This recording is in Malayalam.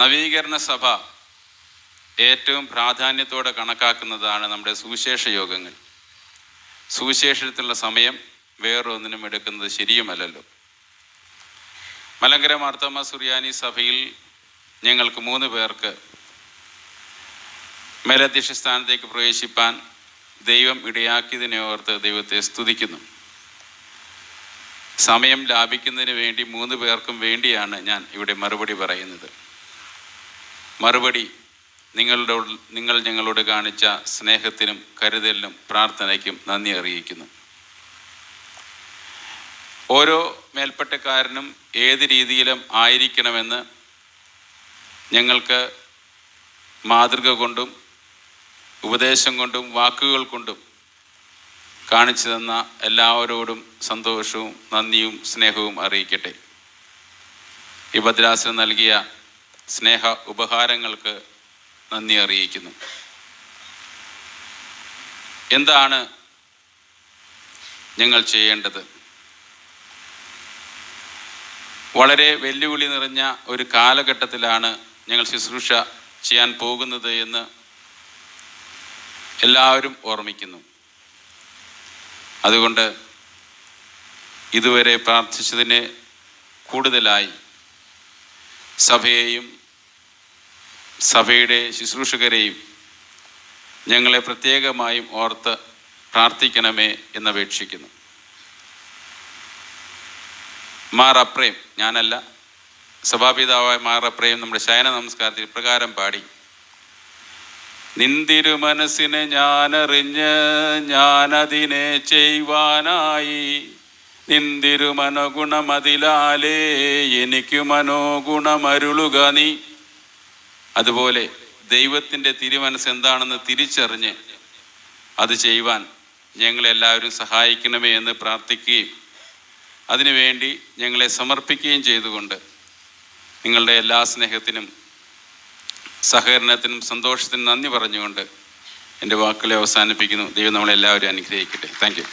നവീകരണ സഭ ഏറ്റവും പ്രാധാന്യത്തോടെ കണക്കാക്കുന്നതാണ് നമ്മുടെ സുവിശേഷ യോഗങ്ങൾ. സുവിശേഷത്തിലുള്ള സമയം വേറൊന്നിനും എടുക്കുന്നത് ശരിയുമല്ലല്ലോ. മലങ്കര മാർത്തോമാ സുറിയാനി സഭയിൽ ഞങ്ങൾക്ക് 3 പേർക്ക് മേലധ്യക്ഷ സ്ഥാനത്തേക്ക് പ്രവേശിപ്പാൻ ദൈവം ഇടയാക്കിയതിനെ ഓർത്ത് ദൈവത്തെ സ്തുതിക്കുന്നു. സമയം ലാഭിക്കുന്നതിന് വേണ്ടി 3 പേർക്കും വേണ്ടിയാണ് ഞാൻ ഇവിടെ മറുപടി പറയുന്നത്. മറുപടി നിങ്ങൾ ഞങ്ങളോട് കാണിച്ച സ്നേഹത്തിനും കരുതലിനും പ്രാർത്ഥനയ്ക്കും നന്ദി അറിയിക്കുന്നു. ഓരോ മേൽപ്പട്ടക്കാരനും ഏത് രീതിയിലും ആയിരിക്കണമെന്ന് ഞങ്ങൾക്ക് മാതൃക കൊണ്ടും ഉപദേശം കൊണ്ടും വാക്കുകൾ കൊണ്ടും കാണിച്ചു തന്ന എല്ലാവരോടും സന്തോഷവും നന്ദിയും സ്നേഹവും അറിയിക്കട്ടെ. ഈ ഭദ്രാസനം നൽകിയ സ്നേഹ ഉപഹാരങ്ങൾക്ക് നന്ദി അറിയിക്കുന്നു. എന്താണ് ഞങ്ങൾ ചെയ്യേണ്ടത്? വളരെ വെല്ലുവിളി നിറഞ്ഞ ഒരു കാലഘട്ടത്തിലാണ് ഞങ്ങൾ ശുശ്രൂഷ ചെയ്യാൻ പോകുന്നത് എന്ന് എല്ലാവരും ഓർമ്മിക്കുന്നു. അതുകൊണ്ട് ഇതുവരെ പ്രാർത്ഥിച്ചതിന് കൂടുതലായി സഭയെയും സഭയുടെ ശുശ്രൂഷകരെയും ഞങ്ങളെ പ്രത്യേകമായും ഓർത്ത് പ്രാർത്ഥിക്കണമേ എന്നപേക്ഷിക്കുന്നു. മാർ അപ്രേം, ഞാനല്ല, സഭാപിതാവായ മാർ അപ്രേം നമ്മുടെ ശയന നമസ്കാരത്തിൽ ഇപ്രകാരം പാടി: നിന്തിരുമനസ്സിനെ ഞാനറിഞ്ഞ് ഞാനതിനെ ചെയ്യുവാനായി, നിന്തിരുമനോഗുണമതിലാലേ എനിക്ക് മനോഗുണമരുളുക നീ. അതുപോലെ ദൈവത്തിൻ്റെ തിരുമനസ് എന്താണെന്ന് തിരിച്ചറിഞ്ഞ് അത് ചെയ്യുവാൻ ഞങ്ങളെല്ലാവരും സഹായിക്കണമേ എന്ന് പ്രാർത്ഥിക്കുകയും അതിനുവേണ്ടി ഞങ്ങളെ സമർപ്പിക്കുകയും ചെയ്തുകൊണ്ട് നിങ്ങളുടെ എല്ലാ സ്നേഹത്തിനും സഹകരണത്തിനും സന്തോഷത്തിനും നന്ദി പറഞ്ഞുകൊണ്ട് എൻ്റെ വാക്കുകളെ അവസാനിപ്പിക്കുന്നു. ദൈവം നമ്മളെല്ലാവരും അനുഗ്രഹിക്കട്ടെ. Thank you.